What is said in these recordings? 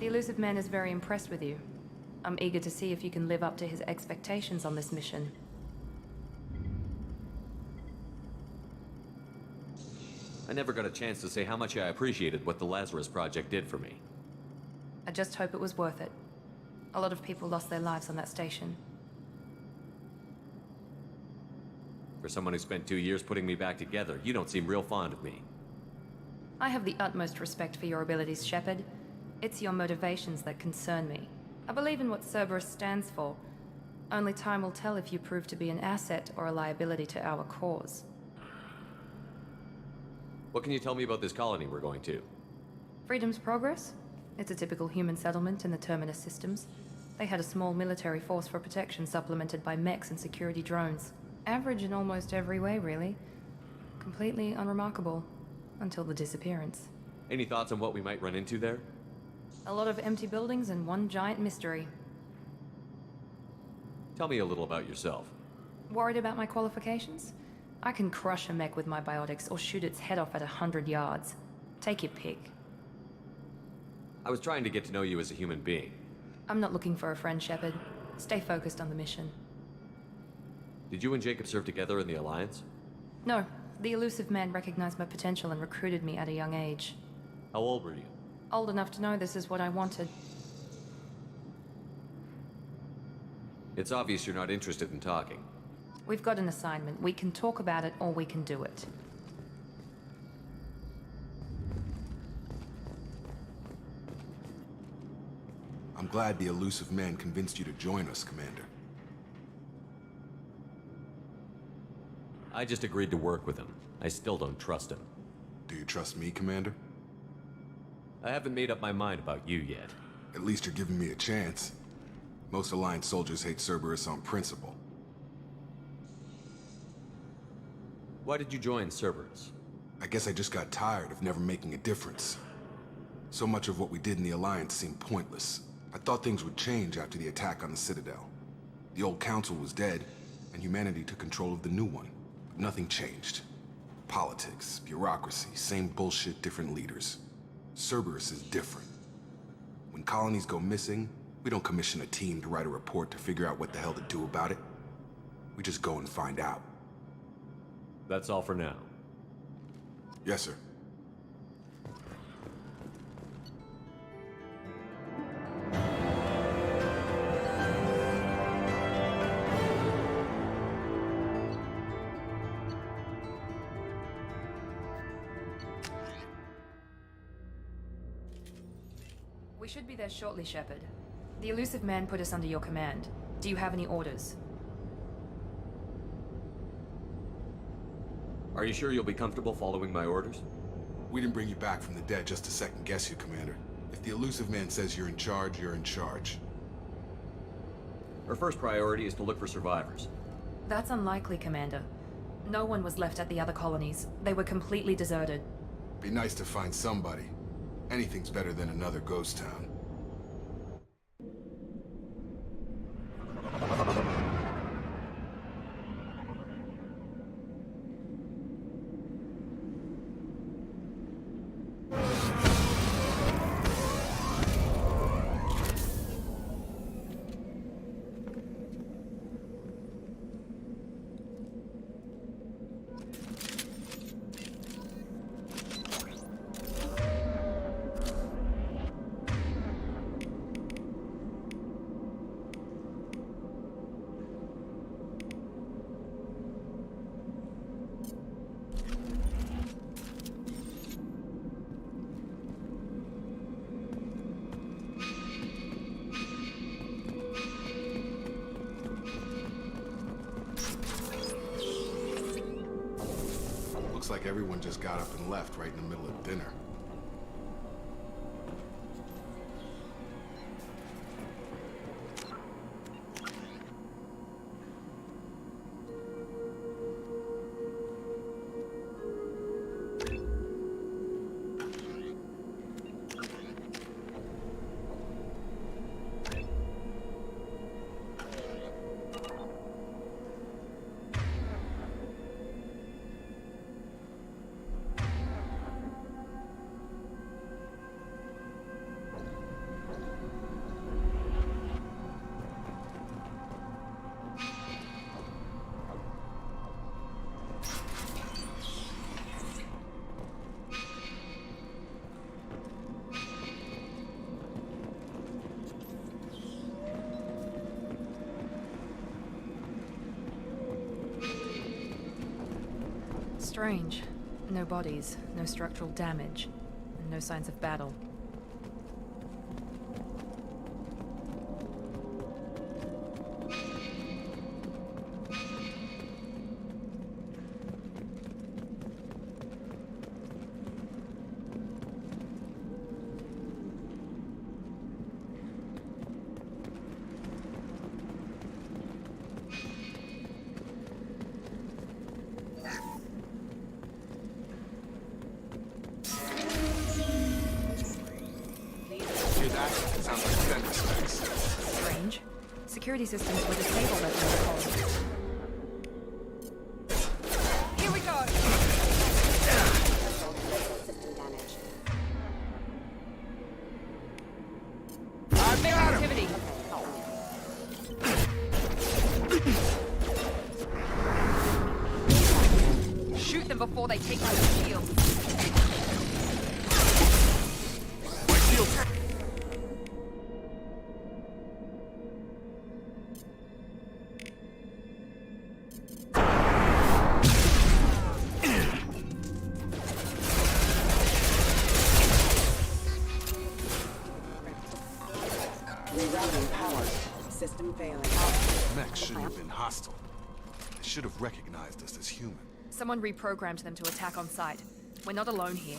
The Elusive Man is very impressed with you. I'm eager to see if you can live up to his expectations on this mission. I never got a chance to say how much I appreciated what the Lazarus Project did for me. I just hope it was worth it. A lot of people lost their lives on that station. For someone who spent 2 years putting me back together, you don't seem real fond of me. I have the utmost respect for your abilities, Shepard. It's your motivations that concern me. I believe in what Cerberus stands for. Only time will tell if you prove to be an asset or a liability to our cause. What can you tell me about this colony we're going to? Freedom's Progress? It's a typical human settlement in the Terminus systems. They had a small military force for protection supplemented by mechs and security drones. Average in almost every way, really. Completely unremarkable. Until the disappearance. Any thoughts on what we might run into there? A lot of empty buildings and one giant mystery. Tell me a little about yourself. Worried about my qualifications? I can crush a mech with my biotics or shoot its head off at 100 yards. Take your pick. I was trying to get to know you as a human being. I'm not looking for a friend, Shepard. Stay focused on the mission. Did you and Jacob serve together in the Alliance? No. The Elusive Man recognized my potential and recruited me at a young age. How old were you? Old enough to know this is what I wanted. It's obvious you're not interested in talking. We've got an assignment. We can talk about it or we can do it. I'm glad the Elusive Man convinced you to join us, Commander. I just agreed to work with him. I still don't trust him. Do you trust me, Commander? I haven't made up my mind about you yet. At least you're giving me a chance. Most Alliance soldiers hate Cerberus on principle. Why did you join Cerberus? I guess I just got tired of never making a difference. So much of what we did in the Alliance seemed pointless. I thought things would change after the attack on the Citadel. The old council was dead, and humanity took control of the new one. But nothing changed. Politics, bureaucracy, same bullshit, different leaders. Cerberus is different. When colonies go missing, we don't commission a team to write a report to figure out what the hell to do about it. We just go and find out. That's all for now. Yes, sir. We should be there shortly, Shepard. The Elusive Man put us under your command. Do you have any orders? Are you sure you'll be comfortable following my orders? We didn't bring you back from the dead just to second guess you, Commander. If the Elusive Man says you're in charge, you're in charge. Our first priority is to look for survivors. That's unlikely, Commander. No one was left at the other colonies. They were completely deserted. Be nice to find somebody. Anything's better than another ghost town. Looks like everyone just got up and left right in the middle of dinner. Strange. No bodies, no structural damage, and no signs of battle. Hear that? Sounds like defender specs. Strange. Security systems were disabled at the recall. Here we go! System damage. I've got him! Activity! Shoot them before they take my shield. My shield. Rerouting power. System failing. Mech shouldn't have been hostile. They should have recognized us as human. Someone reprogrammed them to attack on sight. We're not alone here.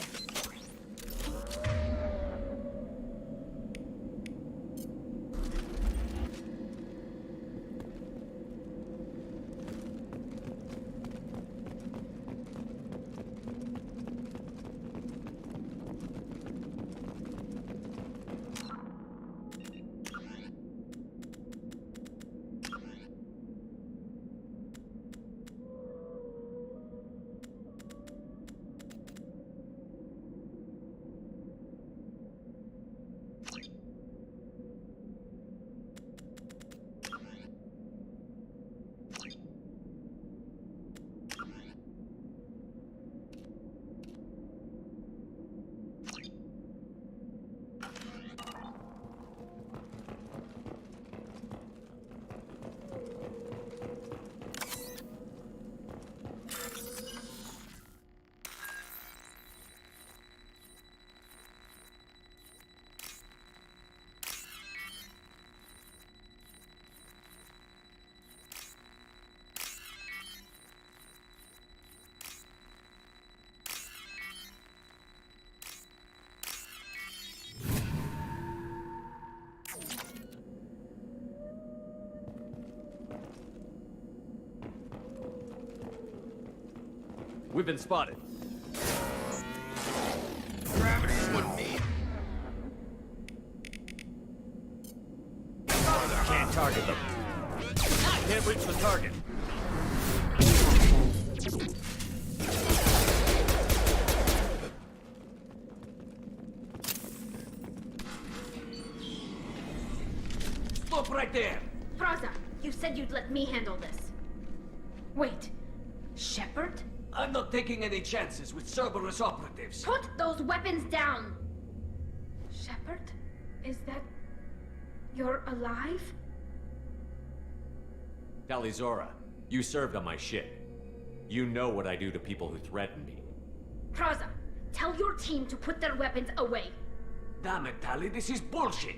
We've been spotted. Gravity's what me. Can't target them. Can't reach the target. Stop right there! Praza, you said you'd let me handle this. Wait, Shepard? I'm not taking any chances with Cerberus operatives. Put those weapons down! Shepard? Is that... you're alive? Talizora, you served on my ship. You know what I do to people who threaten me. Praza, tell your team to put their weapons away. Damn it, Tali, this is bullshit!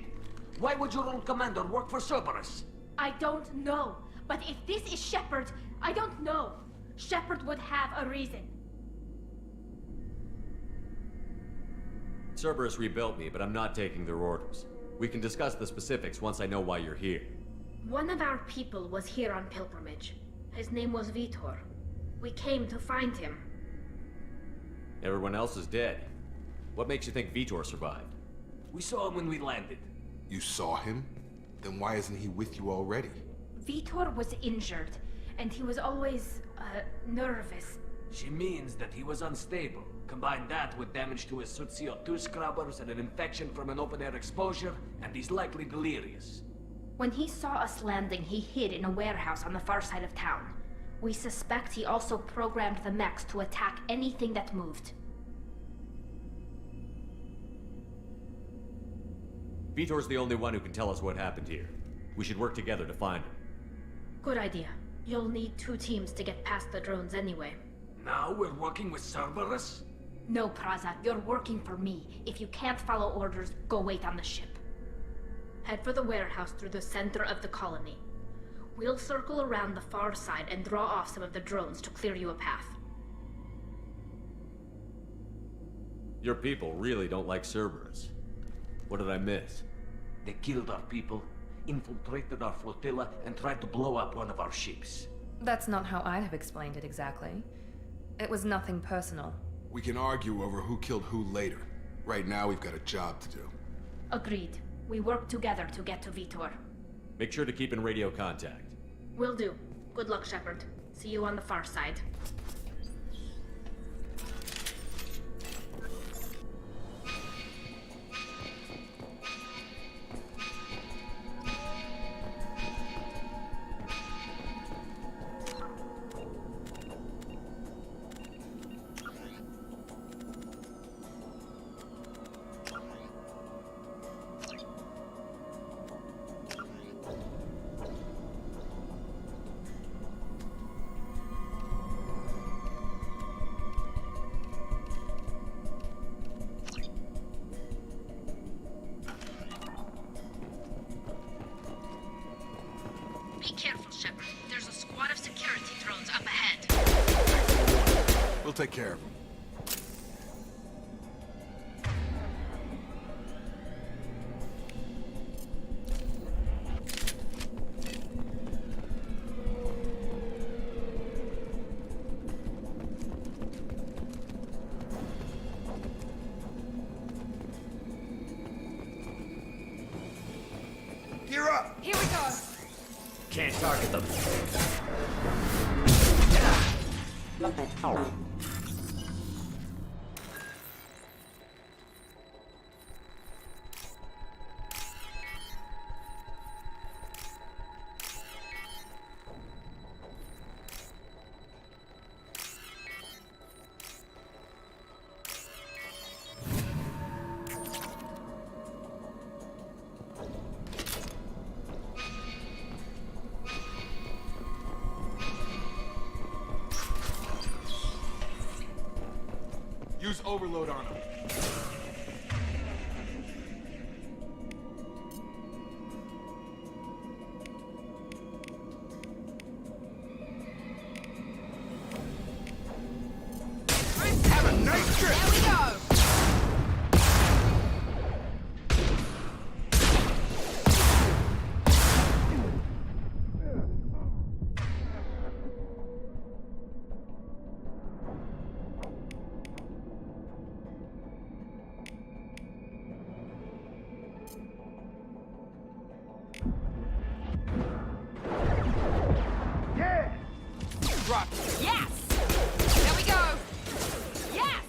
Why would your own commander work for Cerberus? I don't know, but if this is Shepard, I don't know. Shepard would have a reason. Cerberus rebuilt me, but I'm not taking their orders. We can discuss the specifics once I know why you're here. One of our people was here on pilgrimage. His name was Vitor. We came to find him. Everyone else is dead. What makes you think Vitor survived? We saw him when we landed. You saw him? Then why isn't he with you already? Vitor was injured, and he was always, nervous. She means that he was unstable. Combine that with damage to his suit CO2 scrubbers and an infection from an open-air exposure, and he's likely delirious. When he saw us landing, he hid in a warehouse on the far side of town. We suspect he also programmed the mechs to attack anything that moved. Vitor's the only one who can tell us what happened here. We should work together to find him. Good idea. You'll need 2 teams to get past the drones anyway. Now we're working with Cerberus? No, Praza, you're working for me. If you can't follow orders, go wait on the ship. Head for the warehouse through the center of the colony. We'll circle around the far side and draw off some of the drones to clear you a path. Your people really don't like Cerberus. What did I miss? They killed our people, infiltrated our flotilla, and tried to blow up one of our ships. That's not how I'd have explained it exactly. It was nothing personal. We can argue over who killed who later. Right now, we've got a job to do. Agreed. We work together to get to Vitor. Make sure to keep in radio contact. Will do. Good luck, Shepard. See you on the far side. Be careful, Shepard. There's a squad of security drones up ahead. We'll take care of them. Gear up! Here we go! Can't target them. Use overload on them. Have a nice trip! There we go! Yeah! Drop. Yes! There we go! Yes!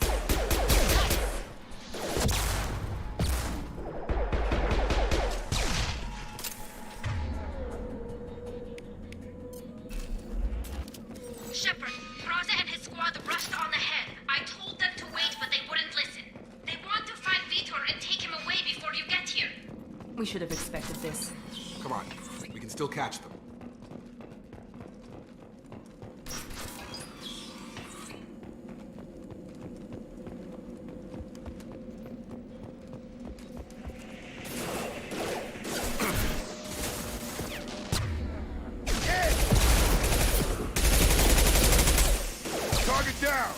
Shepard, Praza and his squad rushed on ahead. I told them to wait, but they wouldn't listen. They want to find Vitor and take him away before you get here. We should have expected this. Come on. We can still catch them. Target down!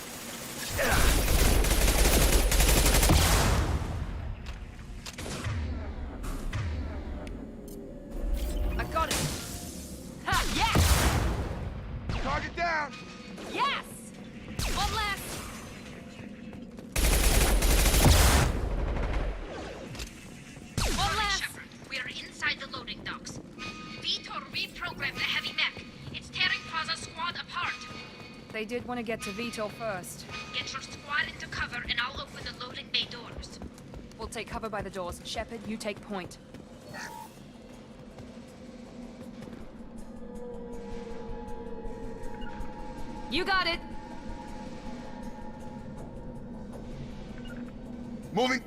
I got it! Ha! Yes! Target down! Yes! One less! One less! Shepard, we are inside the loading docks. Vitor reprogrammed the heavy mech. It's tearing Praza's squad apart. They did want to get to Vitor first. Get your squad into cover and I'll open the loading bay doors. We'll take cover by the doors. Shepard, you take point. You got it! Moving!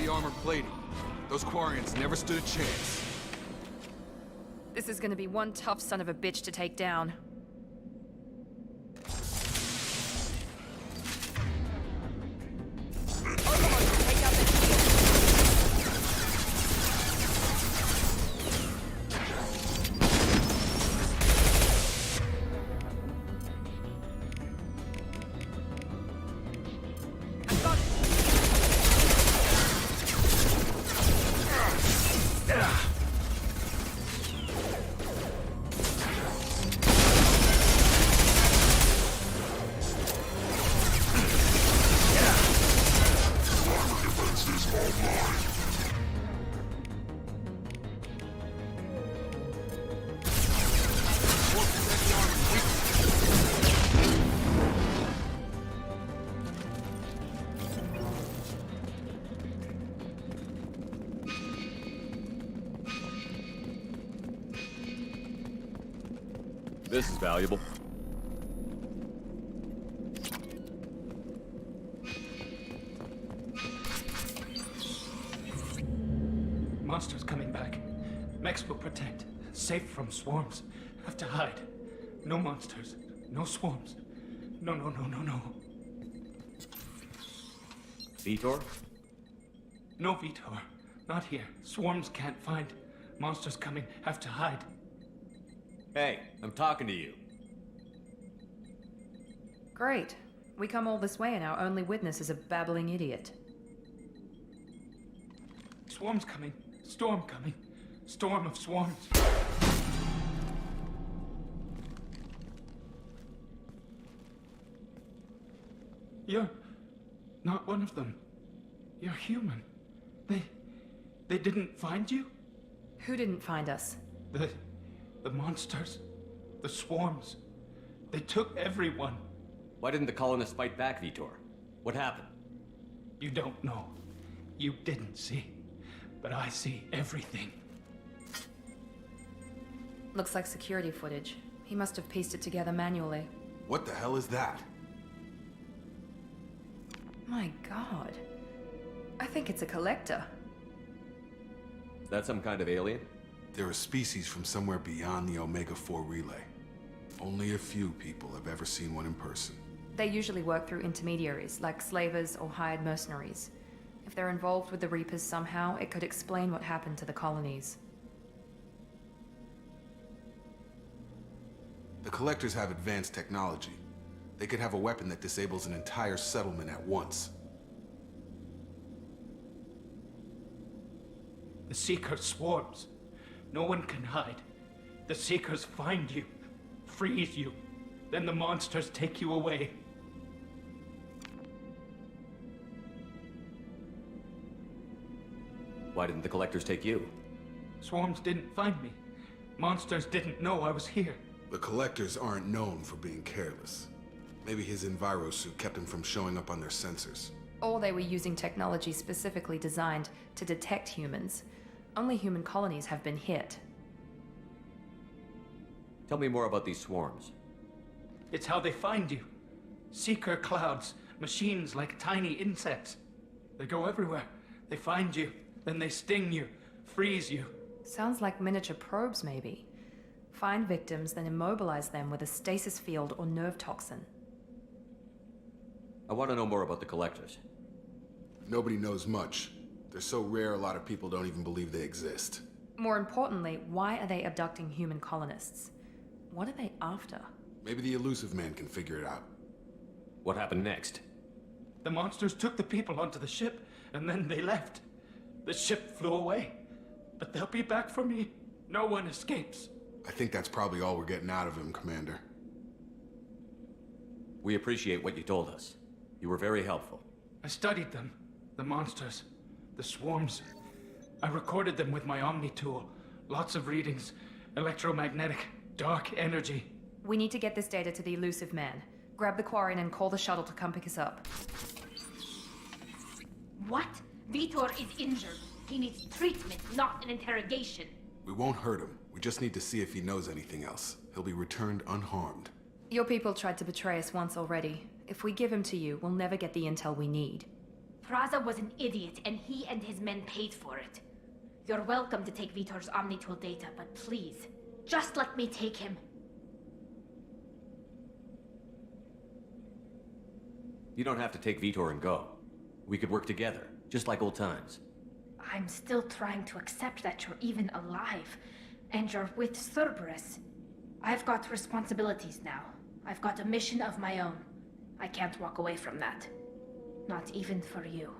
the armor plating. Those Quarians never stood a chance. This is gonna be one tough son of a bitch to take down. This is valuable. Monsters coming back. Mechs will protect. Safe from swarms. Have to hide. No monsters. No swarms. No. Vitor? No Vitor. Not here. Swarms can't find. Monsters coming. Have to hide. Hey, I'm talking to you. Great. We come all this way and our only witness is a babbling idiot. Swarms coming. Storm coming. Storm of swarms. You're not one of them. You're human. They didn't find you? Who didn't find us? The monsters. The swarms. They took everyone. Why didn't the colonists fight back, Vitor? What happened? You don't know. You didn't see. But I see everything. Looks like security footage. He must have pieced it together manually. What the hell is that? My god. I think it's a collector. Is that some kind of alien? They're a species from somewhere beyond the Omega-4 relay. Only a few people have ever seen one in person. They usually work through intermediaries, like slavers or hired mercenaries. If they're involved with the Reapers somehow, it could explain what happened to the colonies. The Collectors have advanced technology. They could have a weapon that disables an entire settlement at once. The Seeker swarms. No one can hide. The Seekers find you, freeze you, then the monsters take you away. Why didn't the collectors take you? Swarms didn't find me. Monsters didn't know I was here. The Collectors aren't known for being careless. Maybe his envirosuit kept him from showing up on their sensors. Or they were using technology specifically designed to detect humans. Only human colonies have been hit. Tell me more about these swarms. It's how they find you. Seeker clouds, machines like tiny insects. They go everywhere. They find you, then they sting you, freeze you. Sounds like miniature probes, maybe. Find victims, then immobilize them with a stasis field or nerve toxin. I want to know more about the collectors. Nobody knows much. They're so rare, a lot of people don't even believe they exist. More importantly, why are they abducting human colonists? What are they after? Maybe the Elusive Man can figure it out. What happened next? The monsters took the people onto the ship, and then they left. The ship flew away. But they'll be back for me. No one escapes. I think that's probably all we're getting out of him, Commander. We appreciate what you told us. You were very helpful. I studied them. The monsters. The swarms. I recorded them with my Omni tool. Lots of readings. Electromagnetic. Dark energy. We need to get this data to the Elusive Man. Grab the Quarian and call the shuttle to come pick us up. What? Vitor is injured. He needs treatment, not an interrogation. We won't hurt him. We just need to see if he knows anything else. He'll be returned unharmed. Your people tried to betray us once already. If we give him to you, we'll never get the intel we need. Thraza was an idiot, and he and his men paid for it. You're welcome to take Vitor's Omnitool data, but please, just let me take him. You don't have to take Vitor and go. We could work together, just like old times. I'm still trying to accept that you're even alive, and you're with Cerberus. I've got responsibilities now. I've got a mission of my own. I can't walk away from that. Not even for you.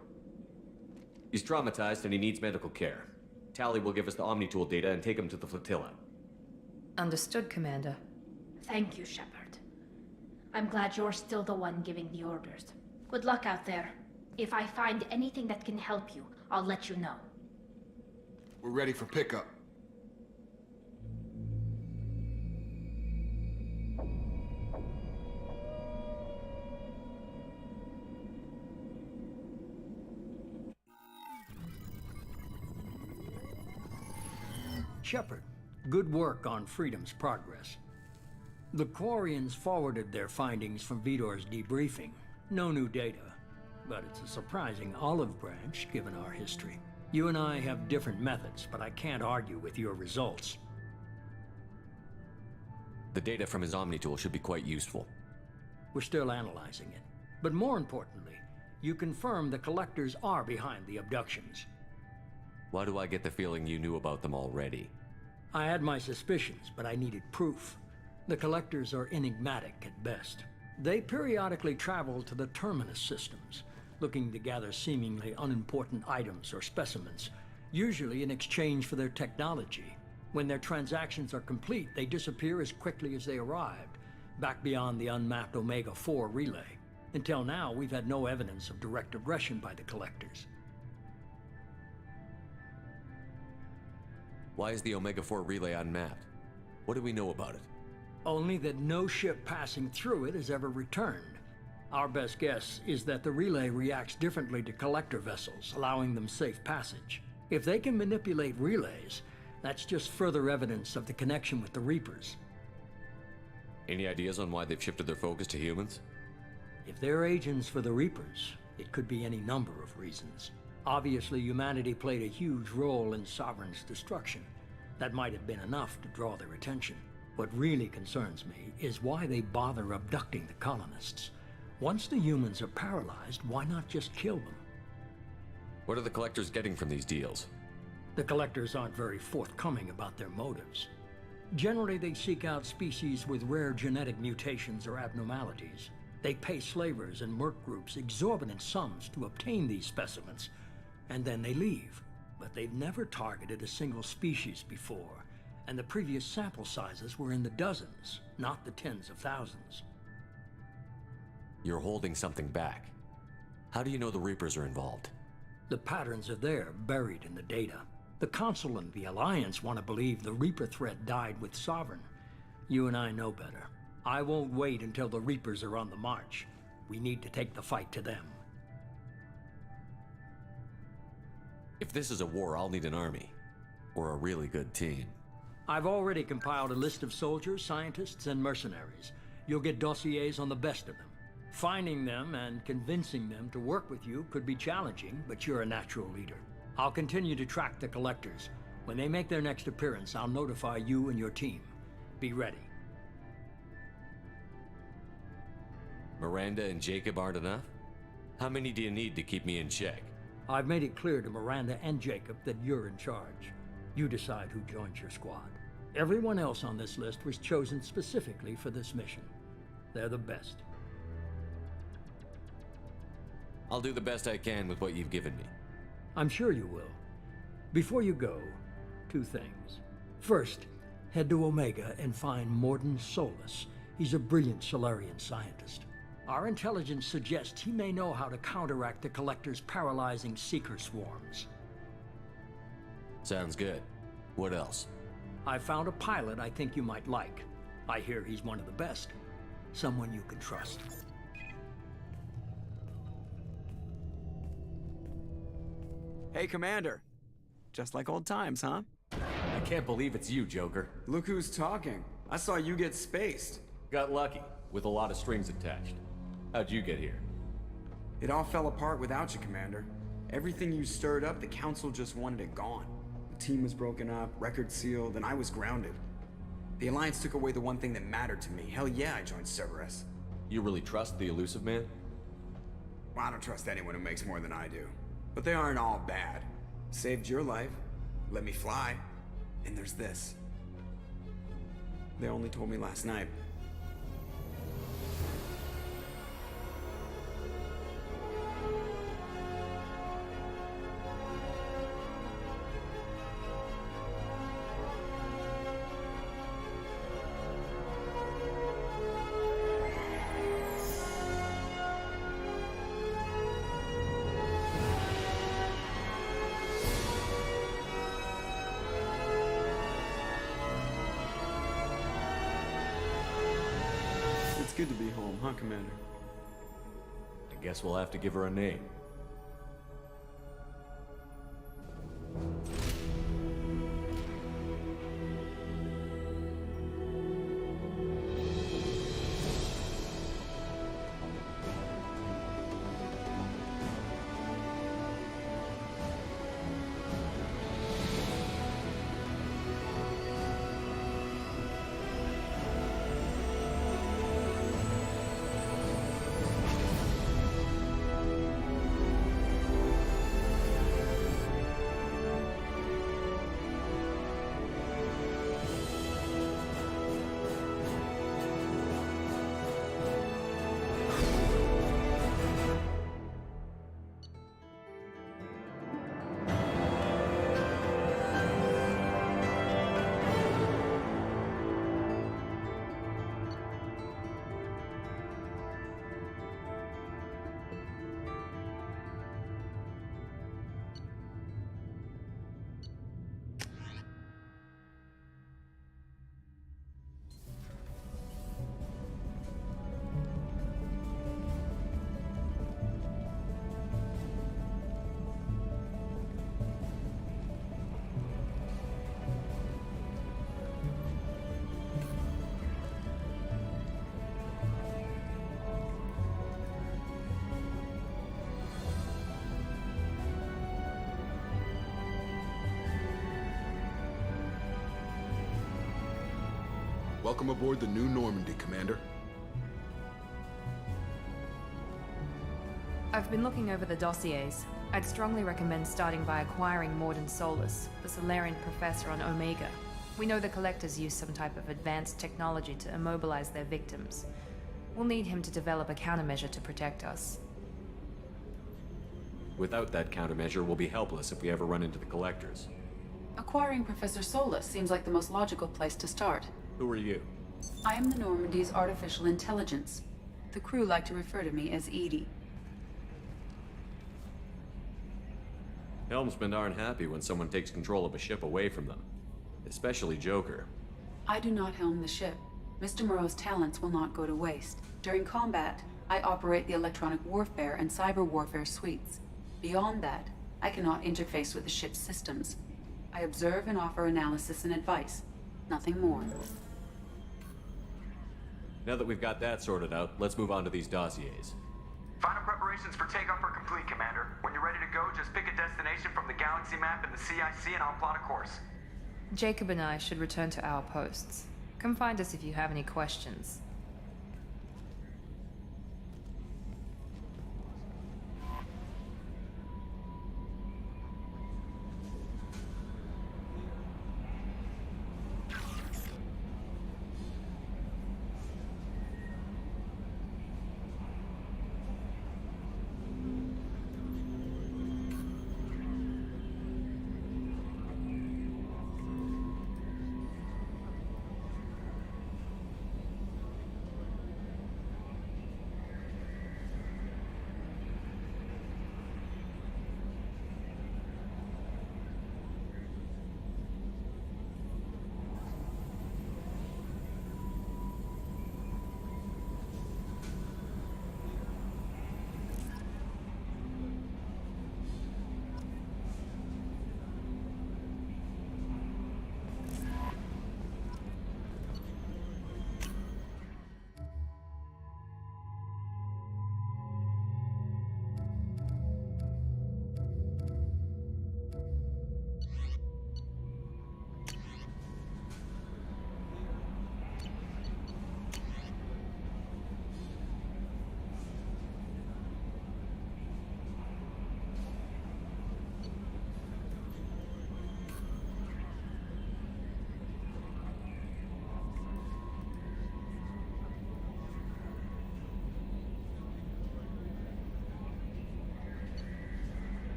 He's traumatized and he needs medical care. Tali will give us the Omnitool data and take him to the flotilla. Understood, Commander. Thank you, Shepard. I'm glad you're still the one giving the orders. Good luck out there. If I find anything that can help you, I'll let you know. We're ready for pickup. Shepard, good work on Freedom's progress. The Quarians forwarded their findings from Vitor's debriefing. No new data, but it's a surprising olive branch given our history. You and I have different methods, but I can't argue with your results. The data from his Omnitool should be quite useful. We're still analyzing it. But more importantly, you confirm the Collectors are behind the abductions. Why do I get the feeling you knew about them already? I had my suspicions, but I needed proof. The Collectors are enigmatic at best. They periodically travel to the Terminus systems, looking to gather seemingly unimportant items or specimens, usually in exchange for their technology. When their transactions are complete, they disappear as quickly as they arrived, back beyond the unmapped Omega-4 relay. Until now, we've had no evidence of direct aggression by the Collectors. Why is the Omega-4 relay unmapped? What do we know about it? Only that no ship passing through it has ever returned. Our best guess is that the relay reacts differently to Collector vessels, allowing them safe passage. If they can manipulate relays, that's just further evidence of the connection with the Reapers. Any ideas on why they've shifted their focus to humans? If they're agents for the Reapers, it could be any number of reasons. Obviously, humanity played a huge role in Sovereign's destruction. That might have been enough to draw their attention. What really concerns me is why they bother abducting the colonists. Once the humans are paralyzed, why not just kill them? What are the Collectors getting from these deals? The Collectors aren't very forthcoming about their motives. Generally, they seek out species with rare genetic mutations or abnormalities. They pay slavers and merc groups exorbitant sums to obtain these specimens, and then they leave. But they've never targeted a single species before, and the previous sample sizes were in the dozens, not the tens of thousands. You're holding something back. How do you know the Reapers are involved? The patterns are there, buried in the data. The Council and the Alliance want to believe the Reaper threat died with Sovereign. You and I know better. I won't wait until the Reapers are on the march. We need to take the fight to them. If this is a war, I'll need an army. Or a really good team. I've already compiled a list of soldiers, scientists, and mercenaries. You'll get dossiers on the best of them. Finding them and convincing them to work with you could be challenging, but you're a natural leader. I'll continue to track the Collectors. When they make their next appearance, I'll notify you and your team. Be ready. Miranda and Jacob aren't enough? How many do you need to keep me in check? I've made it clear to Miranda and Jacob that you're in charge. You decide who joins your squad. Everyone else on this list was chosen specifically for this mission. They're the best. I'll do the best I can with what you've given me. I'm sure you will. Before you go, 2 things. First, head to Omega and find Mordin Solus. He's a brilliant Solarian scientist. Our intelligence suggests he may know how to counteract the Collector's paralyzing Seeker swarms. Sounds good. What else? I found a pilot I think you might like. I hear he's one of the best. Someone you can trust. Hey, Commander. Just like old times, huh? I can't believe it's you, Joker. Look who's talking. I saw you get spaced. Got lucky, with a lot of strings attached. How'd you get here? It all fell apart without you, Commander. Everything you stirred up, the Council just wanted it gone. The team was broken up, record sealed, and I was grounded. The Alliance took away the one thing that mattered to me. Hell yeah, I joined Cerberus. You really trust the Elusive Man? Well, I don't trust anyone who makes more than I do. But they aren't all bad. Saved your life, let me fly, and there's this. They only told me last night. It's good to be home, huh, Commander? I guess we'll have to give her a name. Welcome aboard the New Normandy, Commander. I've been looking over the dossiers. I'd strongly recommend starting by acquiring Morden Solus, the Solarian professor on Omega. We know the Collectors use some type of advanced technology to immobilize their victims. We'll need him to develop a countermeasure to protect us. Without that countermeasure, we'll be helpless if we ever run into the Collectors. Acquiring Professor Solus seems like the most logical place to start. Who are you? I am the Normandy's artificial intelligence. The crew like to refer to me as Edie. Helmsmen aren't happy when someone takes control of a ship away from them. Especially Joker. I do not helm the ship. Mr. Moreau's talents will not go to waste. During combat, I operate the electronic warfare and cyber warfare suites. Beyond that, I cannot interface with the ship's systems. I observe and offer analysis and advice. Nothing more. Now that we've got that sorted out, let's move on to these dossiers. Final preparations for takeoff are complete, Commander. When you're ready to go, just pick a destination from the galaxy map in the CIC and I'll plot a course. Jacob and I should return to our posts. Come find us if you have any questions.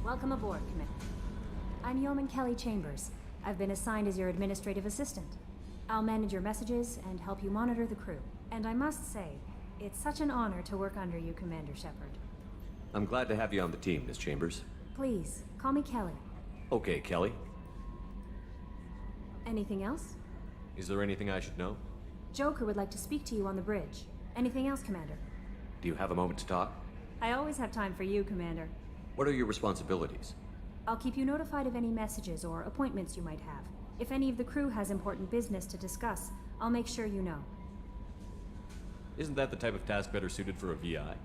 Welcome aboard, Commander. I'm Yeoman Kelly Chambers. I've been assigned as your administrative assistant. I'll manage your messages and help you monitor the crew. And I must say, it's such an honor to work under you, Commander Shepard. I'm glad to have you on the team, Miss Chambers. Please, call me Kelly. Okay, Kelly. Anything else? Is there anything I should know? Joker would like to speak to you on the bridge. Anything else, Commander? Do you have a moment to talk? I always have time for you, Commander. What are your responsibilities? I'll keep you notified of any messages or appointments you might have. If any of the crew has important business to discuss, I'll make sure you know. Isn't that the type of task better suited for a VI?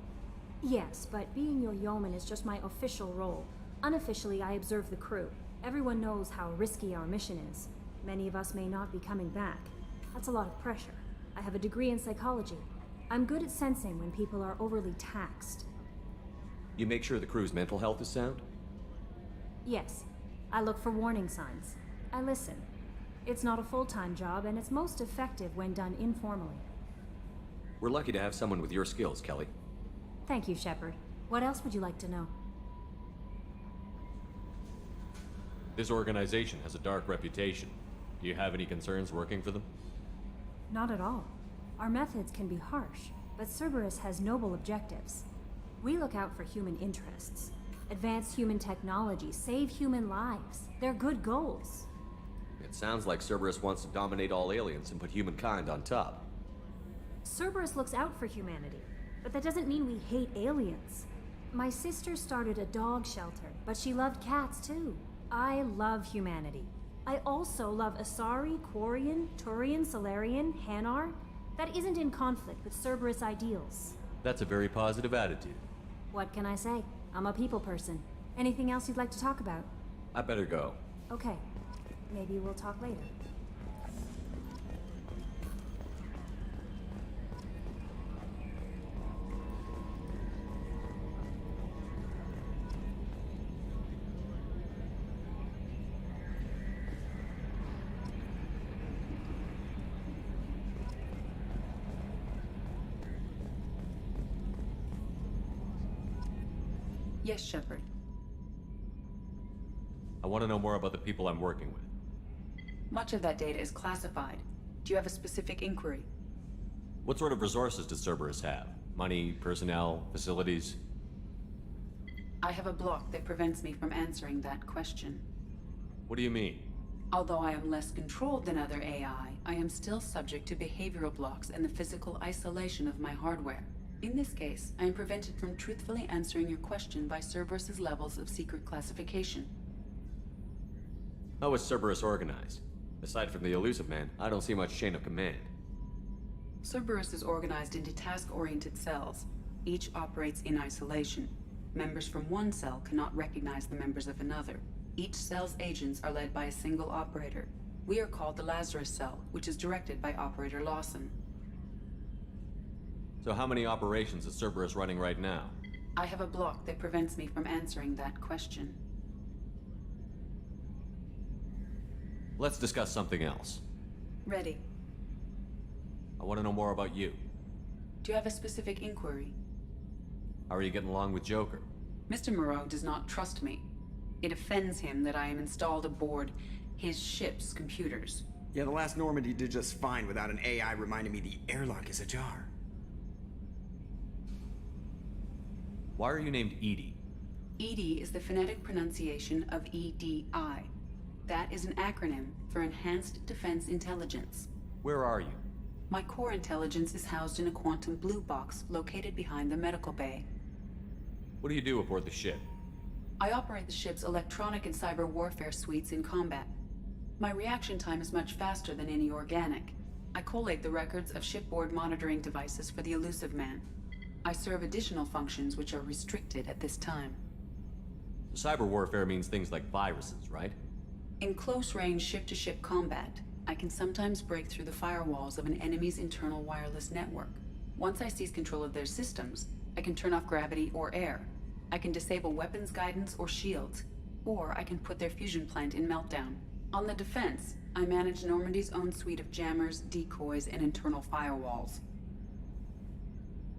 Yes, but being your yeoman is just my official role. Unofficially, I observe the crew. Everyone knows how risky our mission is. Many of us may not be coming back. That's a lot of pressure. I have a degree in psychology. I'm good at sensing when people are overly taxed. You make sure the crew's mental health is sound? Yes. I look for warning signs. I listen. It's not a full-time job, and it's most effective when done informally. We're lucky to have someone with your skills, Kelly. Thank you, Shepard. What else would you like to know? This organization has a dark reputation. Do you have any concerns working for them? Not at all. Our methods can be harsh, but Cerberus has noble objectives. We look out for human interests. Advance human technology, save human lives. They're good goals. It sounds like Cerberus wants to dominate all aliens and put humankind on top. Cerberus looks out for humanity, but that doesn't mean we hate aliens. My sister started a dog shelter, but she loved cats too. I love humanity. I also love Asari, Quarian, Turian, Solarian, Hanar. That isn't in conflict with Cerberus ideals. That's a very positive attitude. What can I say? I'm a people person. Anything else you'd like to talk about? I better go. Okay. Maybe we'll talk later. Yes, Shepard. I want to know more about the people I'm working with. Much of that data is classified. Do you have a specific inquiry? What sort of resources does Cerberus have? Money, personnel, facilities? I have a block that prevents me from answering that question. What do you mean? Although I am less controlled than other AI, I am still subject to behavioral blocks and the physical isolation of my hardware. In this case, I am prevented from truthfully answering your question by Cerberus's levels of secret classification. How is Cerberus organized? Aside from the Elusive Man, I don't see much chain of command. Cerberus is organized into task-oriented cells. Each operates in isolation. Members from one cell cannot recognize the members of another. Each cell's agents are led by a single operator. We are called the Lazarus Cell, which is directed by Operator Lawson. So how many operations is Cerberus running right now? I have a block that prevents me from answering that question. Let's discuss something else. Ready. I want to know more about you. Do you have a specific inquiry? How are you getting along with Joker? Mr. Moreau does not trust me. It offends him that I am installed aboard his ship's computers. Yeah, the last Normandy did just fine without an AI reminding me the airlock is ajar. Why are you named EDI? EDI is the phonetic pronunciation of EDI. That is an acronym for Enhanced Defense Intelligence. Where are you? My core intelligence is housed in a quantum blue box located behind the medical bay. What do you do aboard the ship? I operate the ship's electronic and cyber warfare suites in combat. My reaction time is much faster than any organic. I collate the records of shipboard monitoring devices for the Elusive Man. I serve additional functions which are restricted at this time. Cyber warfare means things like viruses, right? In close-range ship-to-ship combat, I can sometimes break through the firewalls of an enemy's internal wireless network. Once I seize control of their systems, I can turn off gravity or air. I can disable weapons guidance or shields, or I can put their fusion plant in meltdown. On the defense, I manage Normandy's own suite of jammers, decoys, and internal firewalls.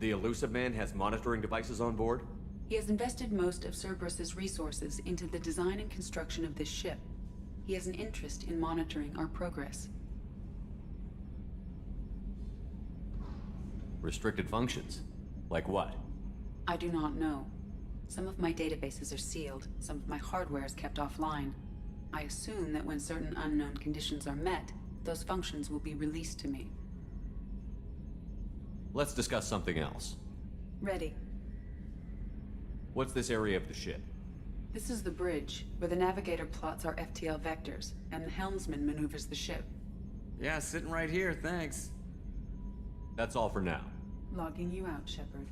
The Elusive Man has monitoring devices on board? He has invested most of Cerberus's resources into the design and construction of this ship. He has an interest in monitoring our progress. Restricted functions? Like what? I do not know. Some of my databases are sealed, some of my hardware is kept offline. I assume that when certain unknown conditions are met, those functions will be released to me. Let's discuss something else. Ready. What's this area of the ship? This is the bridge, where the navigator plots our FTL vectors, and the helmsman maneuvers the ship. Yeah, sitting right here, thanks. That's all for now. Logging you out, Shepard.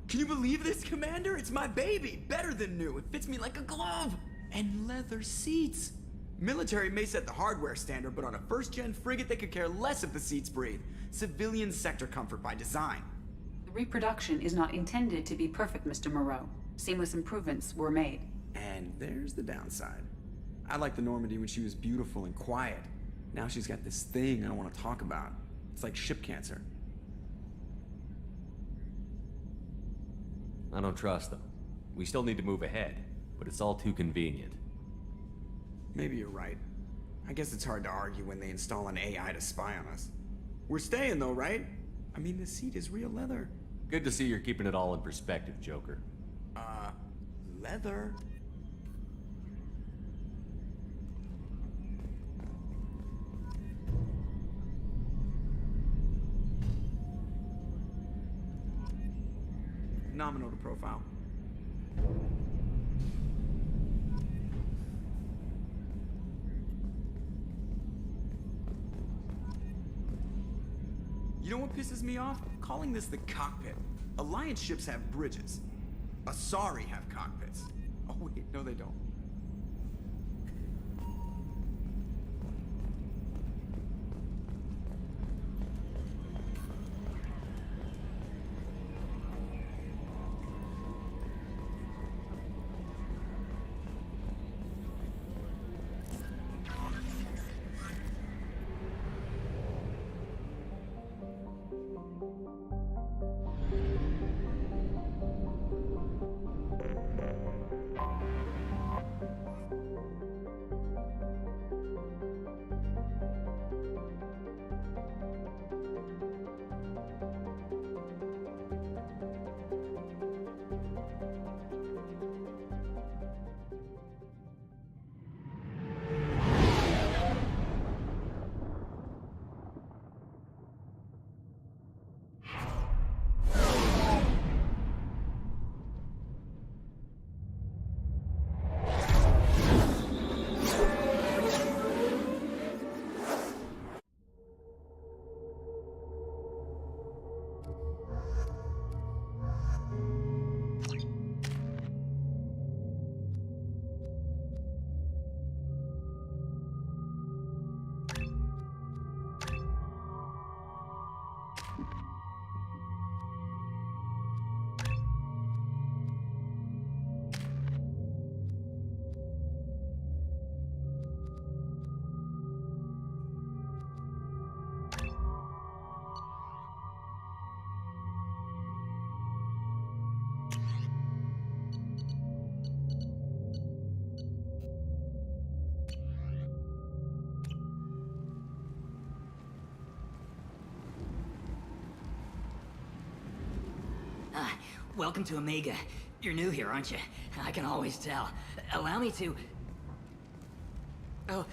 Can you believe this, Commander? It's my baby! Better than new. It fits me like a glove! And leather seats! Military may set the hardware standard, but on a first-gen frigate, they could care less if the seats breathe. Civilian sector comfort by design. The reproduction is not intended to be perfect, Mr. Moreau. Seamless improvements were made. And there's the downside. I liked the Normandy when she was beautiful and quiet. Now she's got this thing I don't want to talk about. It's like ship cancer. I don't trust them. We still need to move ahead, but it's all too convenient. Maybe you're right. I guess it's hard to argue when they install an AI to spy on us. We're staying though, right? I mean, the seat is real leather. Good to see you're keeping it all in perspective, Joker. Leather? Nominal to profile. You know what pisses me off? Calling this the cockpit. Alliance ships have bridges. Asari have cockpits. Oh wait, no they don't. Welcome to Omega. You're new here, aren't you? I can always tell. Allow me to... Oh,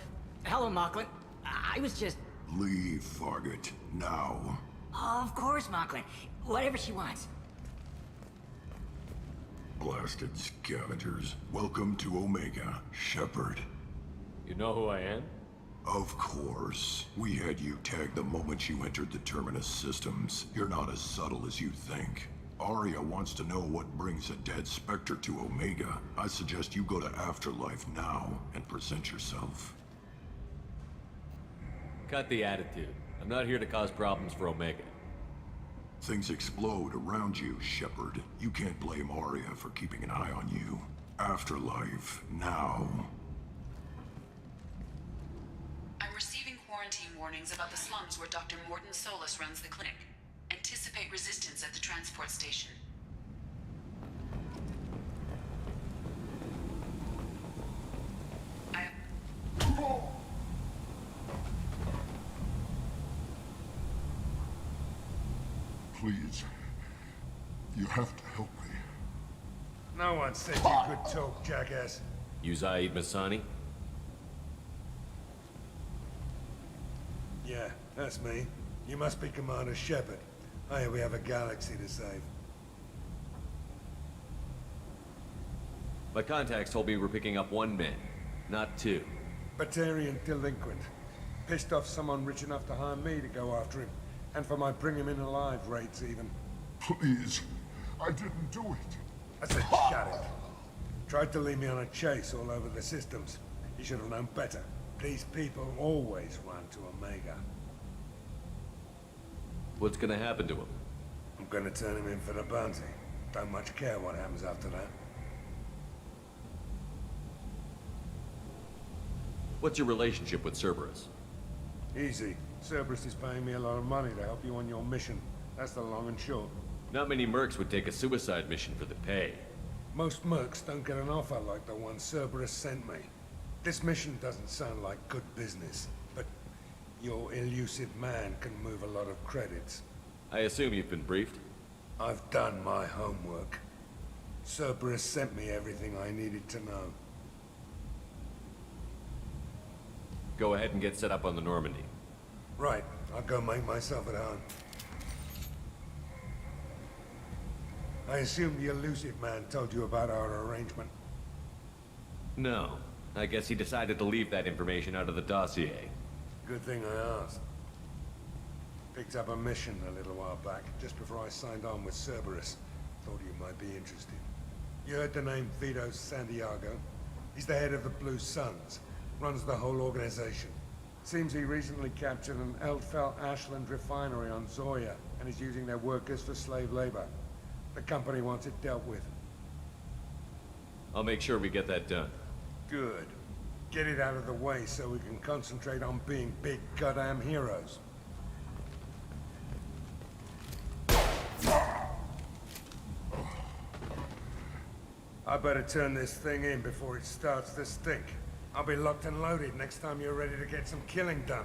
hello, Mocklin. I was just... Leave, Fargate. Now. Oh, of course, Mocklin. Whatever she wants. Blasted scavengers. Welcome to Omega, Shepard. You know who I am? Of course. We had you tagged the moment you entered the Terminus systems. You're not as subtle as you think. Aria wants to know what brings a dead Spectre to Omega. I suggest you go to Afterlife now and present yourself. Cut the attitude. I'm not here to cause problems for Omega. Things explode around you, Shepard. You can't blame Aria for keeping an eye on you. Afterlife, now. I'm receiving quarantine warnings about the slums where Dr. Morton Solus runs the clinic. Anticipate resistance at the transport station. Please. You have to help me. No one said you could talk, jackass. You Zaid Masani? Yeah, that's me. You must be Commander Shepard. Hey, we have a galaxy to save. My contacts told me we're picking up 1 man, not 2. Batarian delinquent. Pissed off someone rich enough to hire me to go after him. And for my bring him in alive rates even. Please. I didn't do it. I said shut it. Tried to lead me on a chase all over the systems. You should have known better. These people always run to Omega. What's gonna happen to him? I'm gonna turn him in for the bounty. Don't much care what happens after that. What's your relationship with Cerberus? Easy. Cerberus is paying me a lot of money to help you on your mission. That's the long and short. Not many mercs would take a suicide mission for the pay. Most mercs don't get an offer like the one Cerberus sent me. This mission doesn't sound like good business, but your elusive man can move a lot of credits. I assume you've been briefed? I've done my homework. Cerberus sent me everything I needed to know. Go ahead and get set up on the Normandy. Right, I'll go make myself at home. I assume the elusive man told you about our arrangement. No. I guess he decided to leave that information out of the dossier. Good thing I asked. Picked up a mission a little while back, just before I signed on with Cerberus. Thought you might be interested. You heard the name Vito Santiago? He's the head of the Blue Suns. Runs the whole organization. Seems he recently captured an Eldfell Ashland refinery on Zoya and is using their workers for slave labor. The company wants it dealt with. I'll make sure we get that done. Good. Get it out of the way so we can concentrate on being big goddamn heroes. I better turn this thing in before it starts to stink. I'll be locked and loaded next time you're ready to get some killing done.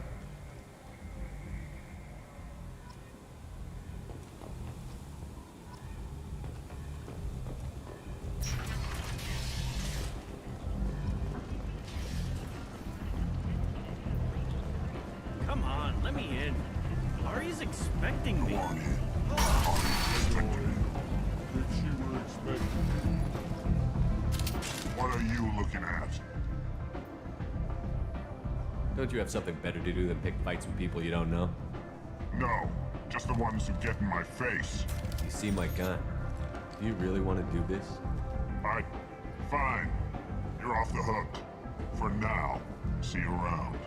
Come on, let me in. Ari's expecting me. Come on in. If she were expecting. What are you looking at? Don't you have something better to do than pick fights with people you don't know? No, just the ones who get in my face. You see my gun. Do you really want to do this? Fine. You're off the hook. For now. See you around.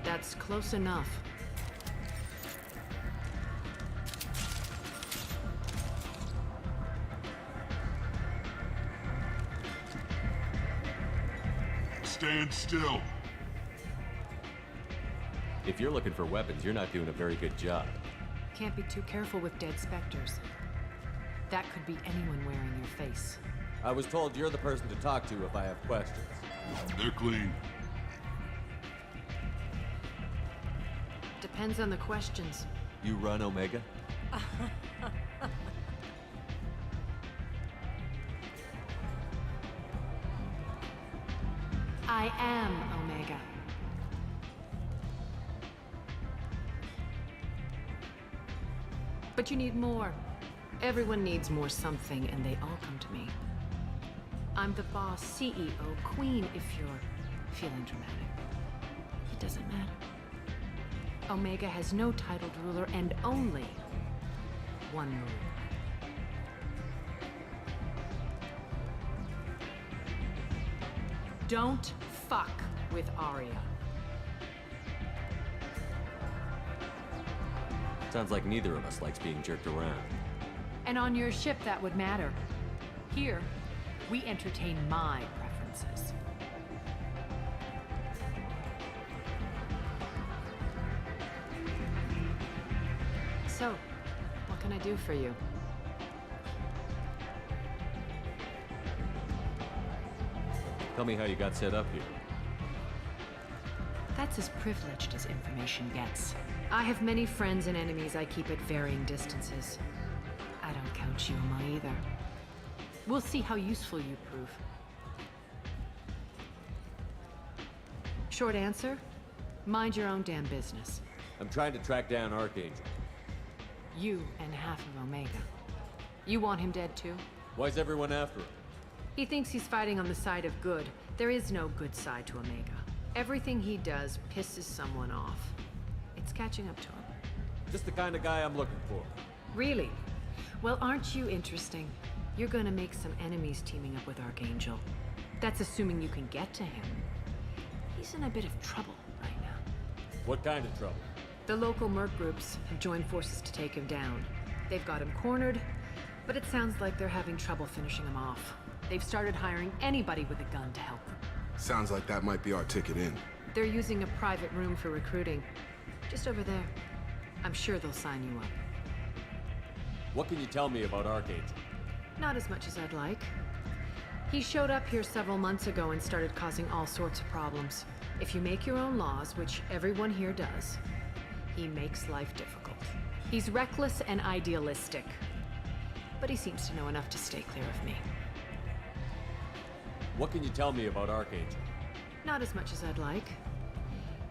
That's close enough. Stand still. If you're looking for weapons, you're not doing a very good job. Can't be too careful with dead specters. That could be anyone wearing your face. I was told you're the person to talk to if I have questions. They're clean. Depends on the questions. You run Omega? am Omega. But you need more. Everyone needs more something, and they all come to me. I'm the boss, CEO, queen, if you're feeling dramatic. It doesn't matter. Omega has no titled ruler and only one rule. Don't fuck with Arya. Sounds like neither of us likes being jerked around. And on your ship, that would matter. Here, we entertain my preferences. So, what can I do for you? Tell me how you got set up here. That's as privileged as information gets. I have many friends and enemies I keep at varying distances. I don't count you among either. We'll see how useful you prove. Short answer, mind your own damn business. I'm trying to track down Archangel. You and half of Omega. You want him dead too? Why's everyone after him? He thinks he's fighting on the side of good. There is no good side to Omega. Everything he does pisses someone off. It's catching up to him. Just the kind of guy I'm looking for. Really? Well, aren't you interesting? You're gonna make some enemies teaming up with Archangel. That's assuming you can get to him. He's in a bit of trouble right now. What kind of trouble? The local merc groups have joined forces to take him down. They've got him cornered, but it sounds like they're having trouble finishing him off. They've started hiring anybody with a gun to help them. Sounds like that might be our ticket in. They're using a private room for recruiting. Just over there. I'm sure they'll sign you up. What can you tell me about Archangel? Not as much as I'd like. He showed up here several months ago and started causing all sorts of problems. If you make your own laws, which everyone here does, he makes life difficult. He's reckless and idealistic. But he seems to know enough to stay clear of me. What can you tell me about Archangel? Not as much as I'd like.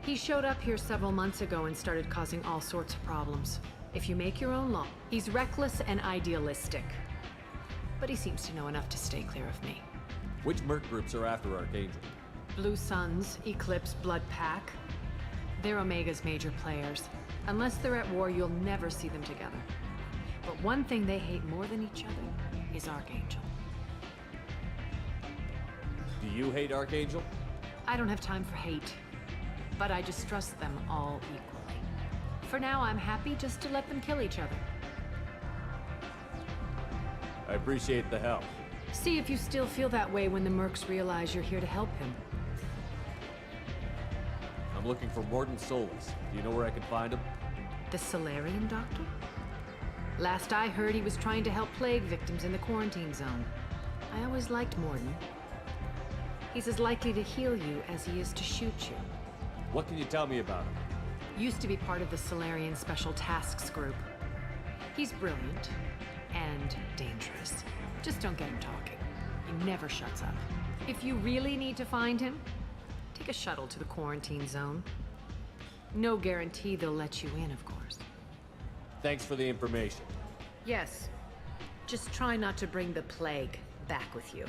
He showed up here several months ago and started causing all sorts of problems. If you make your own law, he's reckless and idealistic. But he seems to know enough to stay clear of me. Which merc groups are after Archangel? Blue Suns, Eclipse, Blood Pack. They're Omega's major players. Unless they're at war, you'll never see them together. But one thing they hate more than each other is Archangel. Do you hate Archangel? I don't have time for hate, but I distrust them all equally. For now, I'm happy just to let them kill each other. I appreciate the help. See if you still feel that way when the mercs realize you're here to help him. I'm looking for Mordin Solus. Do you know where I can find him? The Solarian doctor? Last I heard, he was trying to help plague victims in the quarantine zone. I always liked Mordin. He's as likely to heal you as he is to shoot you. What can you tell me about him? Used to be part of the Solarian Special Tasks Group. He's brilliant and dangerous. Just don't get him talking. He never shuts up. If you really need to find him, take a shuttle to the quarantine zone. No guarantee they'll let you in, of course. Thanks for the information. Yes. Just try not to bring the plague back with you.